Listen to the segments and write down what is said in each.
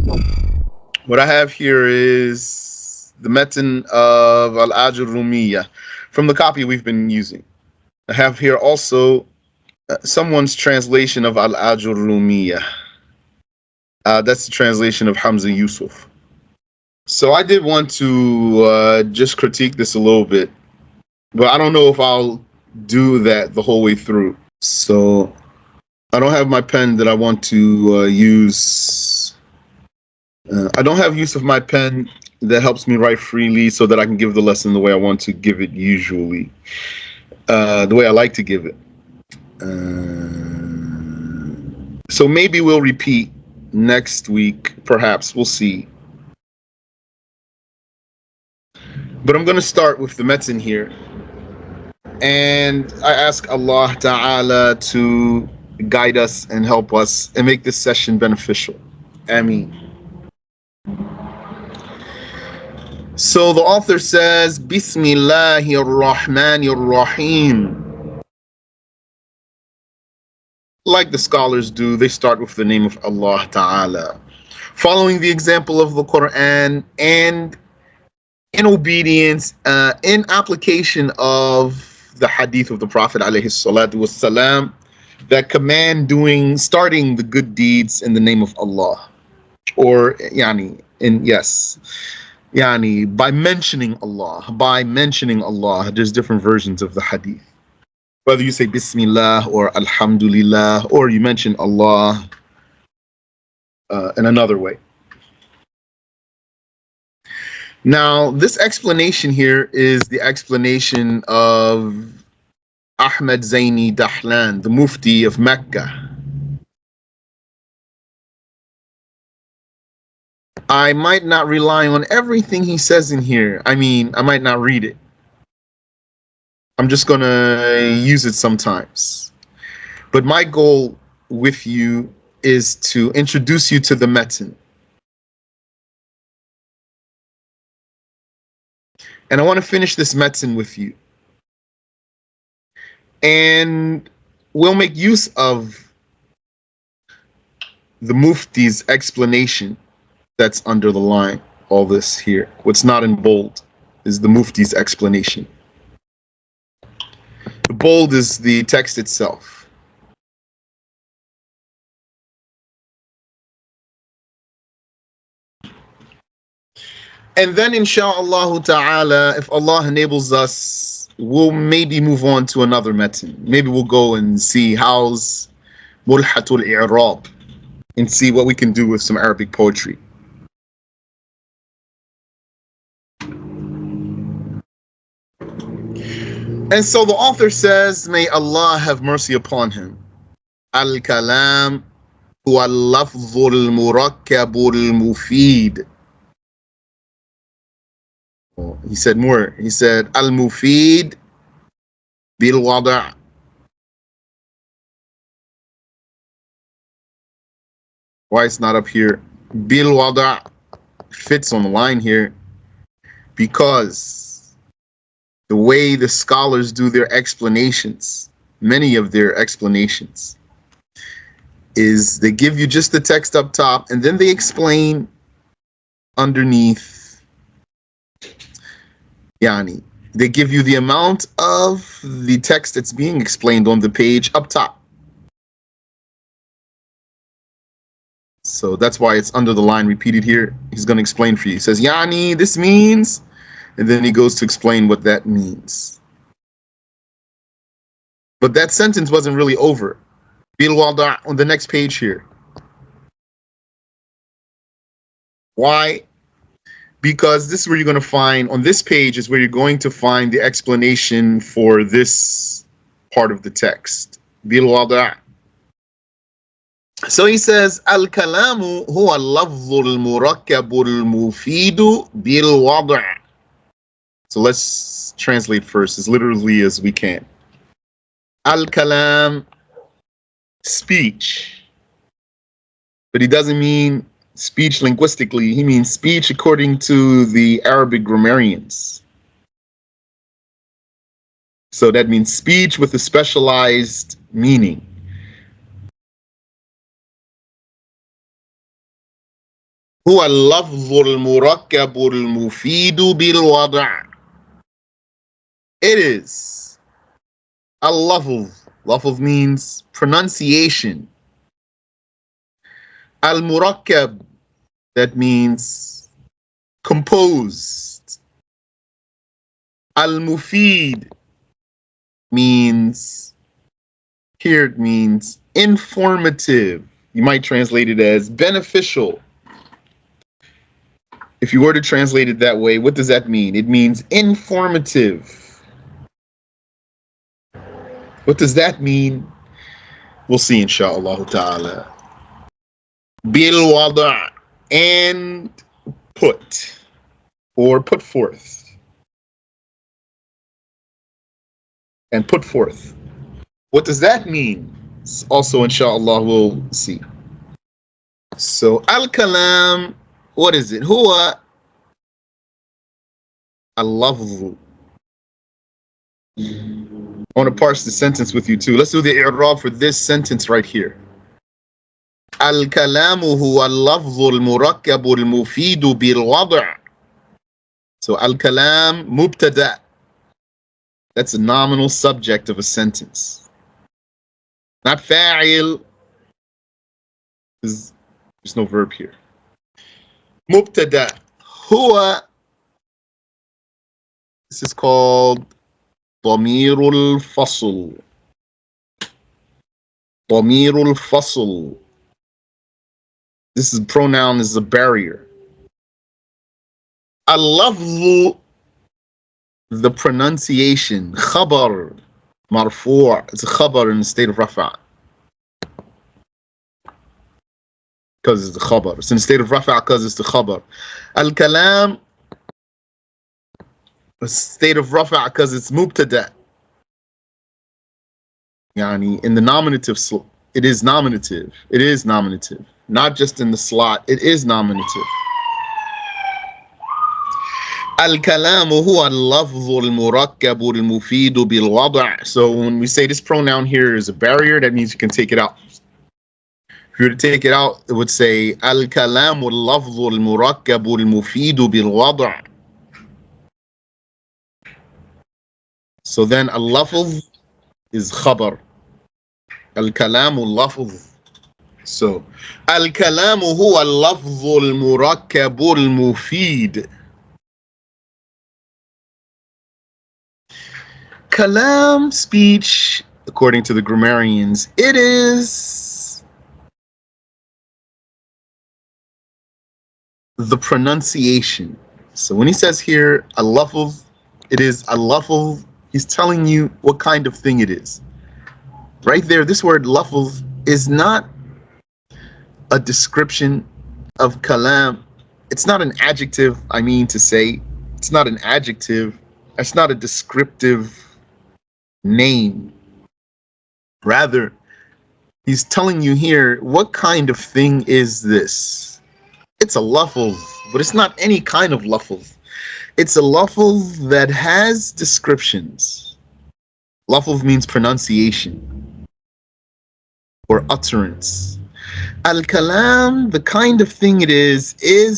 What I have here is the metin of Al-Aajurroomiyyah from the copy we've been using. I have here also someone's translation of Al-Aajurroomiyyah. That's the translation of Hamza Yusuf. So I did want to just critique this a little bit, but I don't know if I'll do that the whole way through. So I don't have my pen that I want to use. I don't have use of my pen that helps me write freely so that I can give the lesson the way I want to give it usually, the way I like to give it. So maybe we'll repeat next week, perhaps. We'll see. But I'm going to start with the metin here. And I ask Allah Ta'ala to guide us and help us and make this session beneficial. Ameen. So the author says, Bismillahir Rahmanir Rahim. Like the scholars do, they start with the name of Allah Ta'ala, following the example of the Quran and in obedience, in application of the hadith of the Prophet alayhi salatu wassalam, that command starting the good deeds in the name of Allah, or by mentioning Allah. There's different versions of the hadith. Whether you say Bismillah or Alhamdulillah, or you mention Allah in another way. Now, this explanation here is the explanation of Ahmad Zaini Dahlan, the Mufti of Mecca. I might not rely on everything he says in here. I might not read it. I'm just going to use it sometimes. But my goal with you is to introduce you to the metin. And I want to finish this metin with you. And we'll make use of the Mufti's explanation that's under the line, all this here. What's not in bold is the Mufti's explanation. The bold is the text itself. And then insha'Allah ta'ala, if Allah enables us, we'll maybe move on to another metin. Maybe we'll go and see how's Mulhatul I'rab and see what we can do with some Arabic poetry. And so the author says, may Allah have mercy upon him. Al-Kalam huwa al-lafzul murakkabul mufid. He said more. He said, Al-Mufid bil-wada'. Why it's not up here? Bil-wada' fits on the line here because the way the scholars do their explanations, many of their explanations, is they give you just the text up top and then they explain underneath. They give you the amount of the text that's being explained on the page up top. So that's why it's under the line repeated here. He's going to explain for you. He says, this means, and then he goes to explain what that means. But that sentence wasn't really over. Bil wada' on the next page here. Why? Because this is where you're going to find, on this page is where you're going to find the explanation for this part of the text. Bil wada'. So he says, Al-Kalamu huwa al-lafzul murakkabul mufidu bil wada'. So let's translate first as literally as we can. Al-Kalam, speech. But he doesn't mean speech linguistically, he means speech according to the Arabic grammarians. So that means speech with a specialized meaning. هو اللفظ المركب المفيد بالوضع. It is al-lafz. Lafz means pronunciation. Al-murakkab, that means composed. Al-mufid means, here it means informative. You might translate it as beneficial. If you were to translate it that way, what does that mean? It means informative. What does that mean? We'll see, insha'Allah ta'ala. Bil wada', and put, or put forth. And put forth. What does that mean? Also, insha'Allah, we'll see. So, al-kalam, what is it? Huwa al-lafzu. I want to parse the sentence with you too. Let's do the i'rab for this sentence right here. Al-kalamu huwa al-lafzu al-murakkabu al-mufidu bil-wada'. So al-kalam mubtada. That's a nominal subject of a sentence. Not fa'il. There's no verb here. Mubtada. Huwa. This is called Damirul Fasl. Damirul Fasl. This is pronoun is a barrier. Al-lafzu, the pronunciation. Khabar. Marfu'. It's a khabar in the state of rafa'. Because it's the khabar. It's in the state of rafa' because it's the khabar. Al-kalam, a state of rafa' because it's mubtada. Yani, in the nominative, it is nominative. It is nominative. Not just in the slot, it is nominative. Al-kalamu huwa al-lafzu al-murakkabu al-mufidu bil-wada'. So when we say this pronoun here is a barrier, that means you can take it out. If you were to take it out, it would say al-kalamu al-lafzu al-murakkabu al-mufidu bil-wada'. So then al-lafz is khabar. Al-kalamu al-lafz. So al-kalamu huwa al-lafzu al-murakkabu al-mufid. Kalam, speech, according to the grammarians, it is the pronunciation. So when he says here al-lafz, it is al-lafz, he's telling you what kind of thing it is. Right there, this word lafz is not a description of kalam. It's not an adjective, I mean to say. It's not an adjective. It's not a descriptive name. Rather, he's telling you here, what kind of thing is this? It's a lafz, but it's not any kind of lafz. It's a lafz that has descriptions. Lafz means pronunciation or utterance. Al-kalam, the kind of thing it is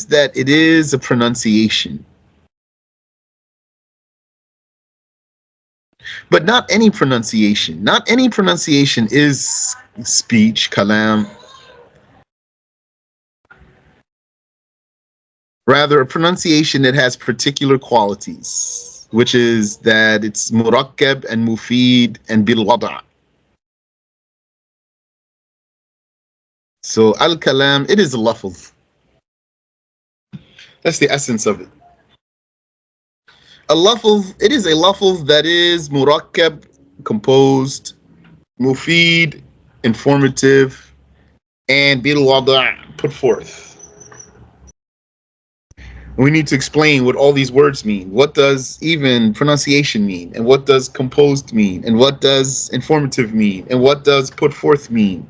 that it is a pronunciation. But not any pronunciation. Not any pronunciation is speech, kalam. Rather, a pronunciation that has particular qualities, which is that it's murakkab and mufid and bil wada'. So al-kalam, it is a lafz. That's the essence of it. A lafz, it is a lafz that is murakkab, composed, mufid, informative, and bil wada', put forth. We need to explain what all these words mean. What does even pronunciation mean? And what does composed mean? And what does informative mean? And what does put forth mean?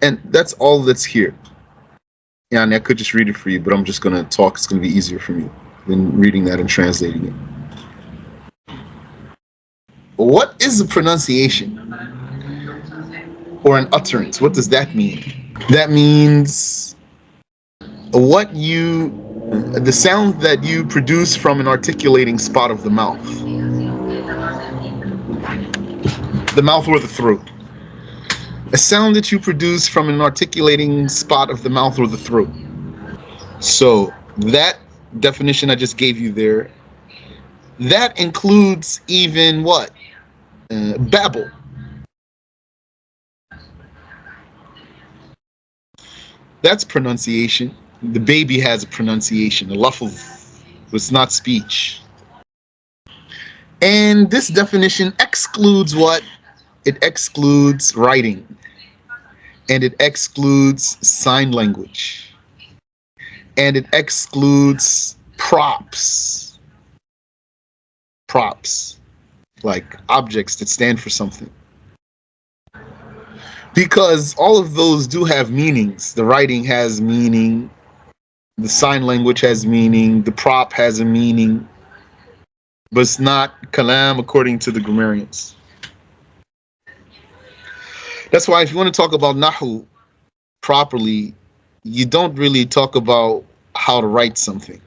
And that's all that's here. Yeah, and I could just read it for you, but I'm just going to talk. It's going to be easier for me than reading that and translating it. What is a pronunciation? Or an utterance? What does that mean? That means the sound that you produce from an articulating spot of the mouth or the throat. A sound that you produce from an articulating spot of the mouth or the throat. So that definition I just gave you there, that includes even what? Babble. That's pronunciation. The baby has a pronunciation. A lafz was not speech. And this definition excludes what? It excludes writing. And it excludes sign language. And it excludes props. Props, like objects that stand for something. Because all of those do have meanings. The writing has meaning. The sign language has meaning. The prop has a meaning. But it's not kalam according to the grammarians. That's why if you want to talk about nahu properly, you don't really talk about how to write something.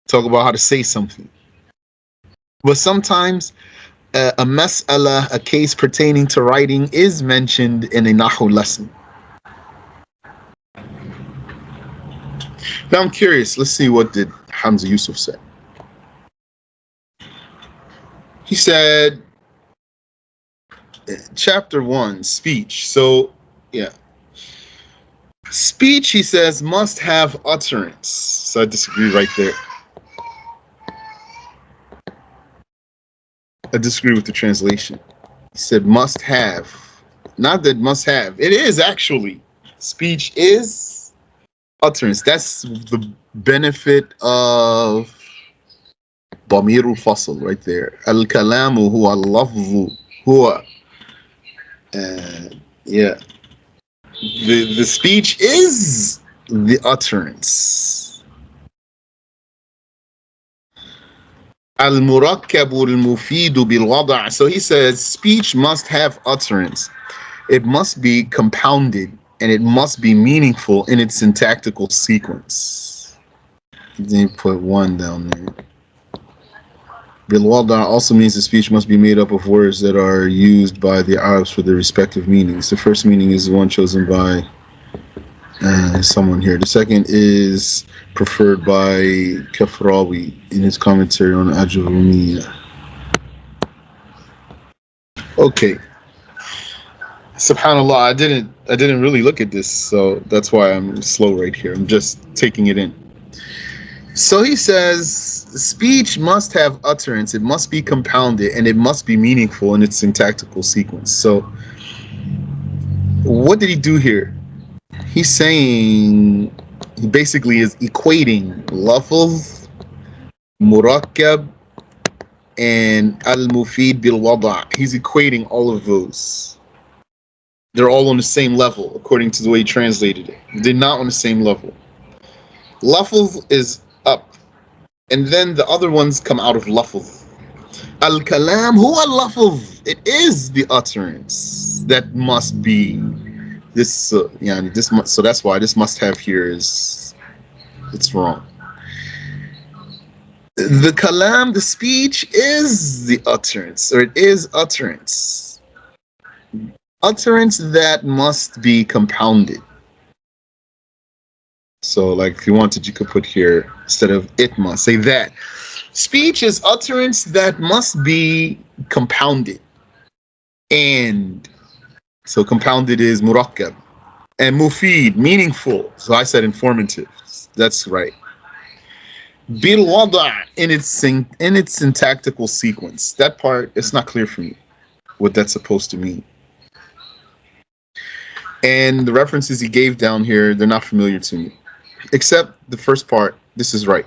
Talk about how to say something. But sometimes a mas'ala, a case pertaining to writing, is mentioned in a nahu lesson. Now I'm curious. Let's see, what did Hamza Yusuf say? He said, chapter 1, speech. So, yeah. Speech, he says, must have utterance. So I disagree right there. I disagree with the translation. He said must have. Not that must have. It is actually. Speech is utterance. That's the benefit of Damirul Fasl right there. Al-Kalamu huwa al-lafzu huwa. Yeah. The speech is the utterance. Al-Murakkabu al-Mufidu bil-Wada'. So he says speech must have utterance. It must be compounded and it must be meaningful in its syntactical sequence. Then put one down there. Bil-Wada' also means the speech must be made up of words that are used by the Arabs for their respective meanings. The first meaning is the one chosen by someone here. The second is preferred by Kafrawi in his commentary on Al-Aajurroomiyyah. Okay. Subhanallah, I didn't really look at this, so that's why I'm slow right here. I'm just taking it in. So he says speech must have utterance, it must be compounded, and it must be meaningful in its syntactical sequence. So what did he do here? He's saying, he basically is equating lafz, murakkab, and al-mufid bil-wada'. He's equating all of those. They're all on the same level, according to the way he translated it. They're not on the same level. Lafz is up, and then the other ones come out of lafz. Al-kalam huwa al-lafz. It is the utterance that must be. This, so that's why this must have here is, it's wrong. The kalam, the speech, is the utterance, or it is utterance. Utterance that must be compounded. So, like, if you wanted, you could put here, instead of it must, say that. Speech is utterance that must be compounded. And so compounded is murakkab. And mufid, meaningful. So I said informative. That's right. Bil wada' in its syntactical sequence. That part, it's not clear for me what that's supposed to mean. And the references he gave down here, they're not familiar to me. Except the first part, this is right.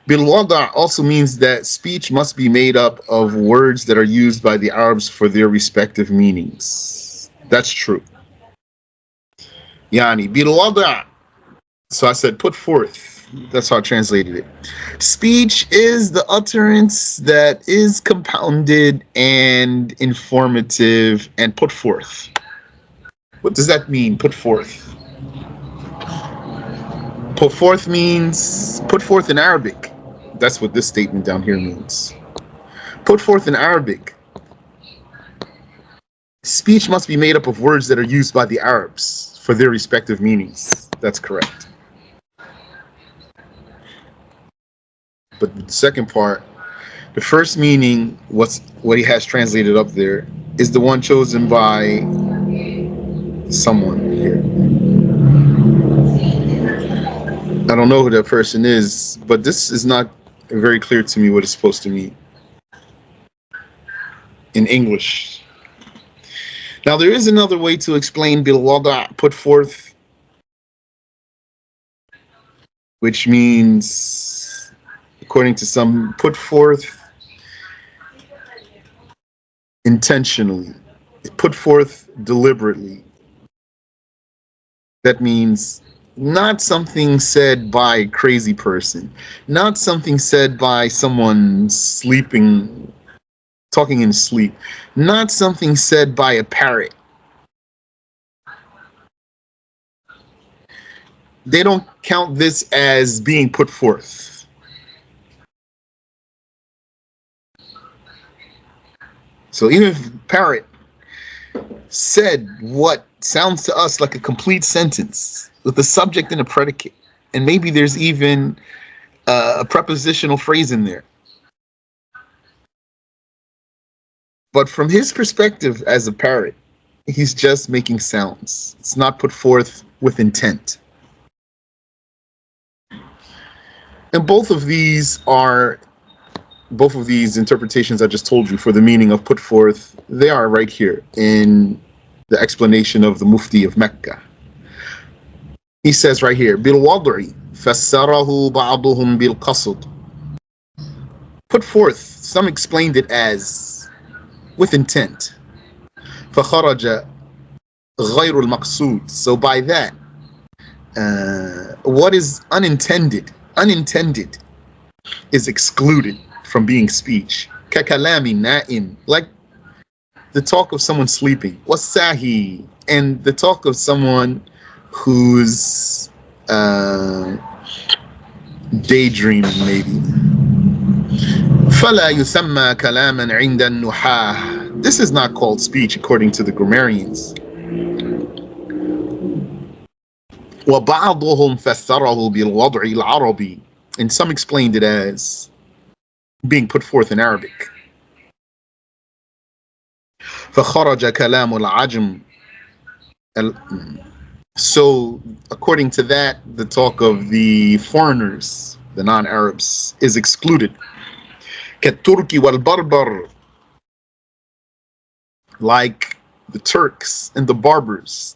Bil wada' also means that speech must be made up of words that are used by the Arabs for their respective meanings. That's true. Yani, bil wada'. So I said, put forth. That's how I translated it. Speech is the utterance that is compounded and informative and put forth. What does that mean, put forth? Put forth means put forth in Arabic. That's what this statement down here means. Put forth in Arabic. Speech must be made up of words that are used by the Arabs for their respective meanings. That's correct. But the second part, the first meaning, what he has translated up there, is the one chosen by someone here. I don't know who that person is, but this is not very clear to me what it's supposed to mean in English. Now, there is another way to explain bil wada', put forth, which means, according to some, put forth intentionally, put forth deliberately. That means not something said by a crazy person, not something said by someone sleeping, talking in sleep, not something said by a parrot. They don't count this as being put forth. So even if parrot said what sounds to us like a complete sentence with a subject and a predicate, and maybe there's even a prepositional phrase in there, but from his perspective as a parrot, he's just making sounds. It's not put forth with intent. And both of these interpretations I just told you for the meaning of put forth, they are right here in the explanation of the Mufti of Mecca. He says right here, bil wad'i fassarahu ba'duhum bil qasd. Put forth, some explained it as with intent. فخرج غير المقصود. So by that, what is unintended is excluded from being speech. كَكَلَامِ نَائِمٍ, like the talk of someone sleeping. وَالسَّاهِي, and the talk of someone who's daydreaming maybe. فَلَا يُسَمَّى كَلَامًا عِنْدَ النُّحَاةِ. This is not called speech according to the grammarians. وَبَعْضُهُمْ فَسَّرَهُ بِالْوَضْعِ الْعَرَبِي, and some explained it as being put forth in Arabic. فَخَرَجَ كَلَامُ الْعَجْمِ. So according to that, the talk of the foreigners, the non-Arabs, is excluded. كَالتُّرْكِ وَالْبَرْبَرِ, like the Turks and the Berbers.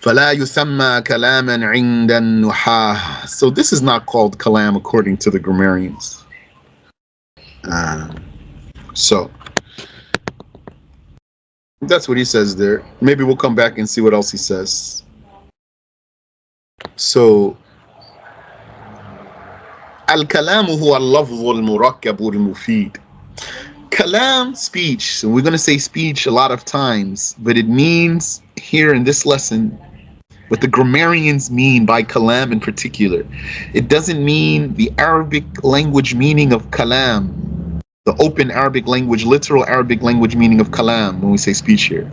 فَلَا يُسَمَّى كَلَامًا عِنْدَ النُّحَاةِ. So this is not called kalam according to the grammarians. So that's what he says there. Maybe we'll come back and see what else he says. So al-kalamu huwa al-lafzu al-murakkabu al-mufid. Kalam, speech. So we're going to say speech a lot of times, but it means here in this lesson, what the grammarians mean by kalam in particular. It doesn't mean the Arabic language meaning of kalam, the open Arabic language, literal Arabic language meaning of kalam when we say speech here.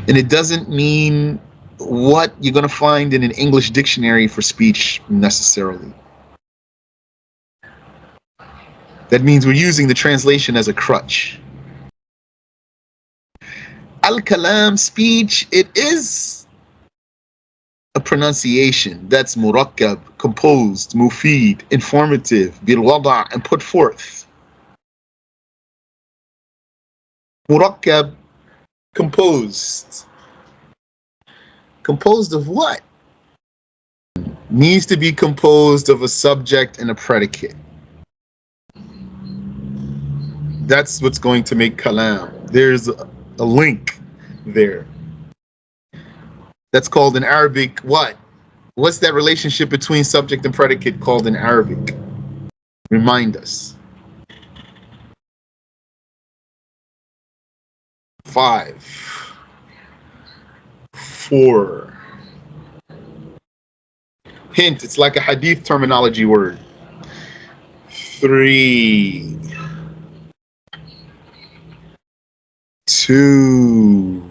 And it doesn't mean what you're going to find in an English dictionary for speech necessarily. That means we're using the translation as a crutch. Al-kalam, speech, it is a pronunciation that's murakkab, composed, mufid, informative, bil wada', and put forth. Murakkab, composed. Composed of what? Needs to be composed of a subject and a predicate. That's what's going to make kalam. There's a link there. That's called in Arabic what? What's that relationship between subject and predicate called in Arabic? Remind us. 5, 4, Hint, it's like a hadith terminology word. 3, 2,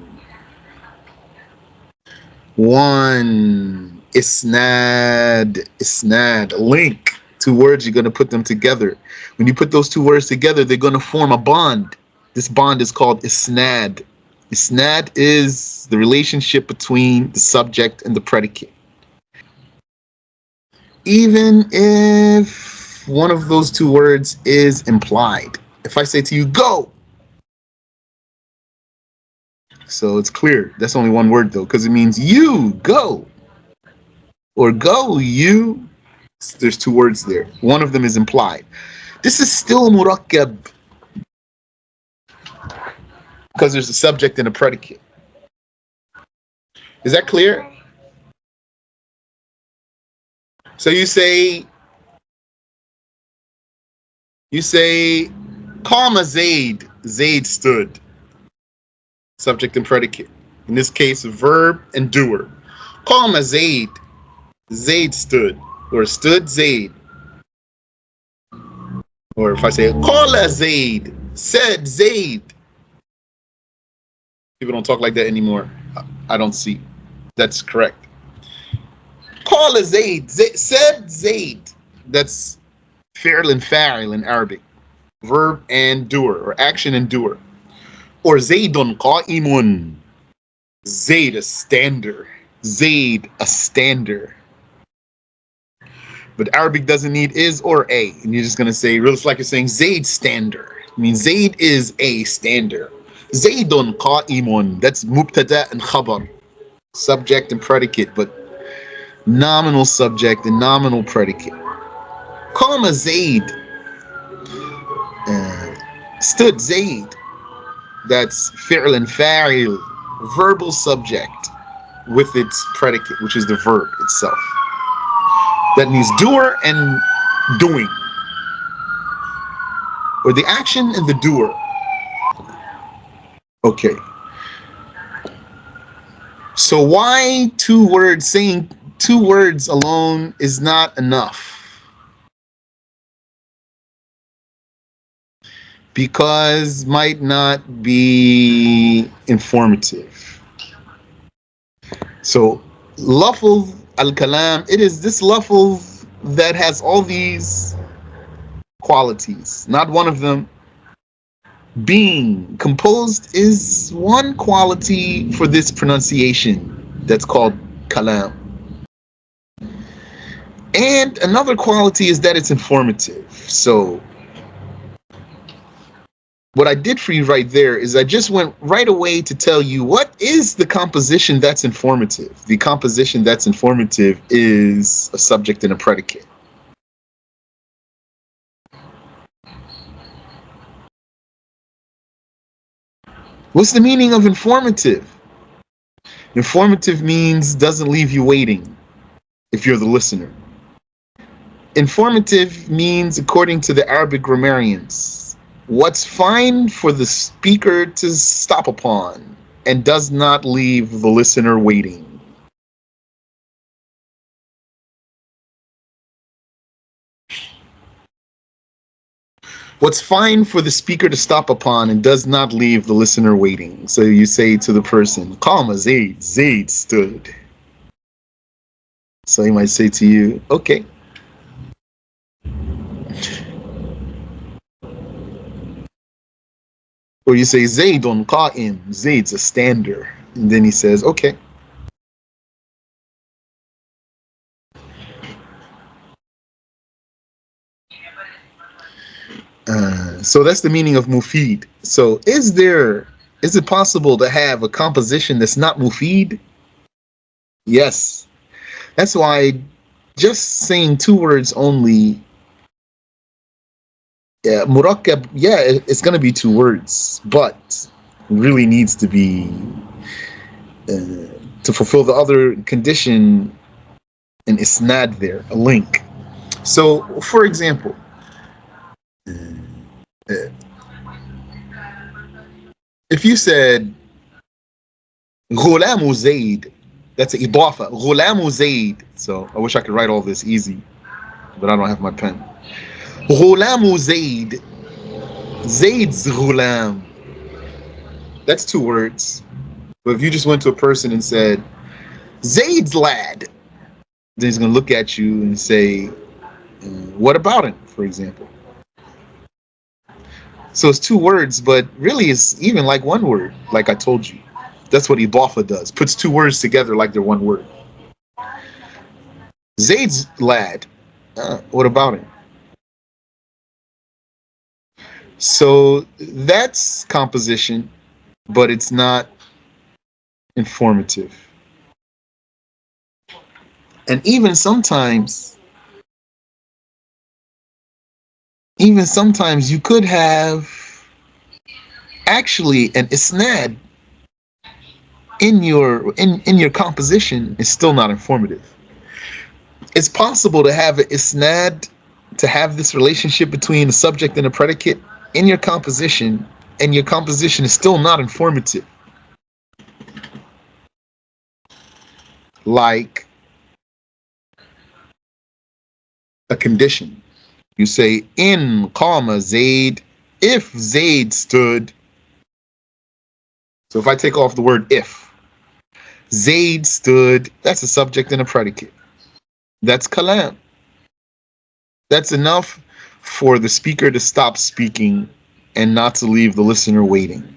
1. Isnad. Isnad. Link. 2 words, you're going to put them together. When you put those 2 words together, they're going to form a bond. This bond is called isnad. Isnad is the relationship between the subject and the predicate. Even if one of those 2 words is implied. If I say to you, go. So it's clear. That's only 1 word though, because it means you, go. Or go, you. There's 2 words there. One of them is implied. This is still murakkab, because there's a subject and a predicate. Is that clear? So you say, Qama Zaid. Zaid stood. Subject and predicate. In this case, verb and doer. Qama Zaid. Zaid stood. Or stood Zaid. Or if I say, Qala Zaid. Said Zaid. People don't talk like that anymore. I don't see. That's correct. Qala Zaid. Said Zaid. That's fi'l and fa'il in Arabic. Verb and doer, or action and doer. Or Zaydun qa'imun. Zayd, a stander. Zayd, a stander. But Arabic doesn't need is or a. And you're just going to say, it's like you're saying Zayd stander. I mean, Zayd is a stander. Zaydun qa'imun. That's mubtada and khabar. Subject and predicate, but nominal subject and nominal predicate. Qama Zayd. Stood Zayd. That's fi'l and fa'il. Verbal subject with its predicate, which is the verb itself. That means doer and doing. Or the action and the doer. Okay. So why 2 words? Saying 2 words alone is not enough. Because might not be informative. So lafz al-kalam, it is this lafz that has all these qualities. Not one of them. Being composed is one quality for this pronunciation that's called kalam. And another quality is that it's informative. So what I did for you right there is I just went right away to tell you what is the composition that's informative. The composition that's informative is a subject and a predicate. What's the meaning of informative? Informative means doesn't leave you waiting if you're the listener. Informative means, according to the Arabic grammarians, what's fine for the speaker to stop upon and does not leave the listener waiting. What's fine for the speaker to stop upon and does not leave the listener waiting. So you say to the person, Qama Zayd, Zayd stood. So he might say to you, okay. Or you say, Zaydun qa'im, Zayd's a stander. And then he says, okay. So that's the meaning of mufid. So is it possible to have a composition that's not mufid? Yes. That's why just saying 2 words only, murakkab, it's going to be 2 words, but really needs to be, to fulfill the other condition, an isnad there, a link. So, for example, if you said Ghulamu Zayd, That's an idafa. Ghulamu Zayd. So I wish I could write all this easy, but I don't have my pen. Ghulamu Zayd. Zayd's ghulam. That's two words. But if you just went to a person and said, Zayd's lad, then he's going to look at you and say, what about him, for example? So it's two words, but really it's even like one word, like I told you. That's what idafa does. Puts two words together like they're one word. Zayd's lad. What about him? So that's composition, but it's not informative. And even sometimes you could have actually an isnad in your composition is still not informative. It's possible to have an isnad, to have this relationship between the subject and the predicate in your composition, and your composition is still not informative. Like a condition. You say, in qama Zayd, if Zayd stood. So if I take off the word if, Zayd stood, that's a subject and a predicate. That's kalam. That's enough for the speaker to stop speaking and not to leave the listener waiting.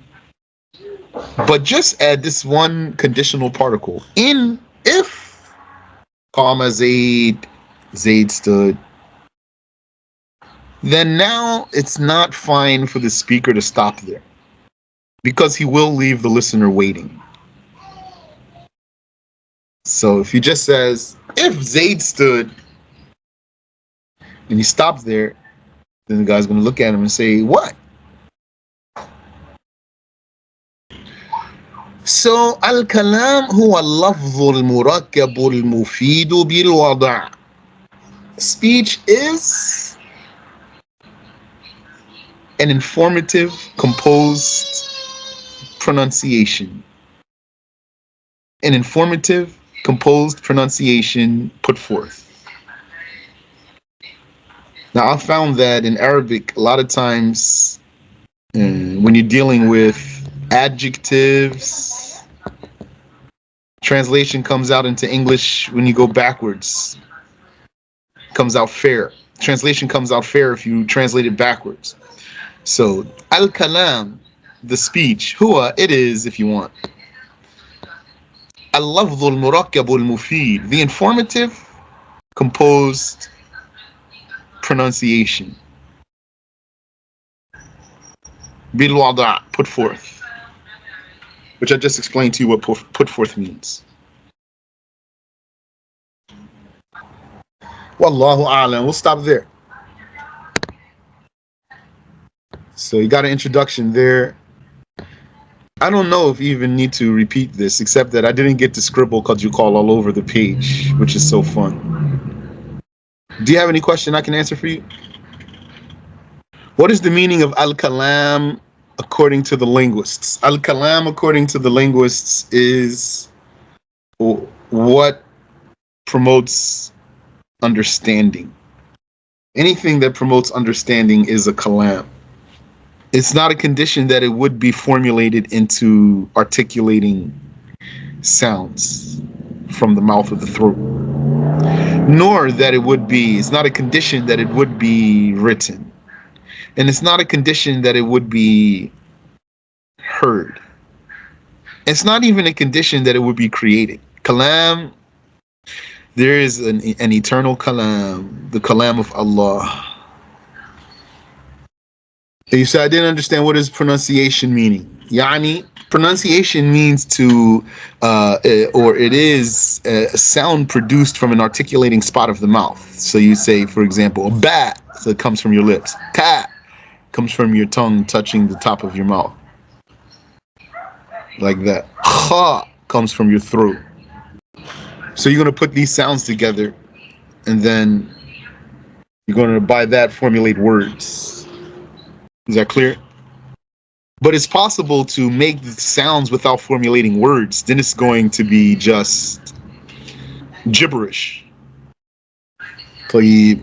But just add this one conditional particle. In, if, comma, Zayd stood. Then now it's not fine for the speaker to stop there, because he will leave the listener waiting. So if he just says, if Zayd stood, and he stops there, then the guy's going to look at him and say, what? So al-kalam huwa al-lafzu al-murakkabu al-mufidu bil-wada'. Speech is an informative, composed pronunciation. An informative, composed pronunciation put forth. Now, I found that in Arabic, a lot of times when you're dealing with adjectives, translation comes out into English when you go backwards. Comes out fair. Translation comes out fair if you translate it backwards. So, al-kalam, the speech, huwa, it is if you want. Al-lafzu al-murakkabu al-mufid, the informative, composed pronunciation. Bil-wada', put forth. Which I just explained to you what put forth means. Wallahu a'lam. We'll stop there. So you got an introduction there. I don't know if you even need to repeat this, except that I didn't get to scribble because you call all over the page, which is so fun. Do you have any question I can answer for you? What is the meaning of al-kalam according to the linguists? Al-kalam according to the linguists is what promotes understanding. Anything that promotes understanding is a kalam. It's not a condition that it would be formulated into articulating sounds from the mouth or the throat, nor that it's not a condition that it would be written, and it's not a condition that it would be heard. It's not even a condition that it would be created. Kalam, there is an eternal kalam, the kalam of Allah. You said I didn't understand what is pronunciation meaning. Yani, pronunciation means it is a sound produced from an articulating spot of the mouth. So you say, for example, ba, so it comes from your lips. Ka comes from your tongue touching the top of your mouth. Like that. Kha comes from your throat. So you're going to put these sounds together, and then you're going to, by that, formulate words. Is that clear? But it's possible to make the sounds without formulating words. Then it's going to be just gibberish. طيب.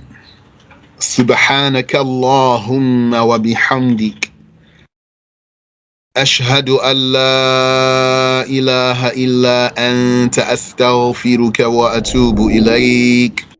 سبحانك اللهم وبحمدك أشهد أن لا إله إلا أنت أستغفرك وأتوب إليك.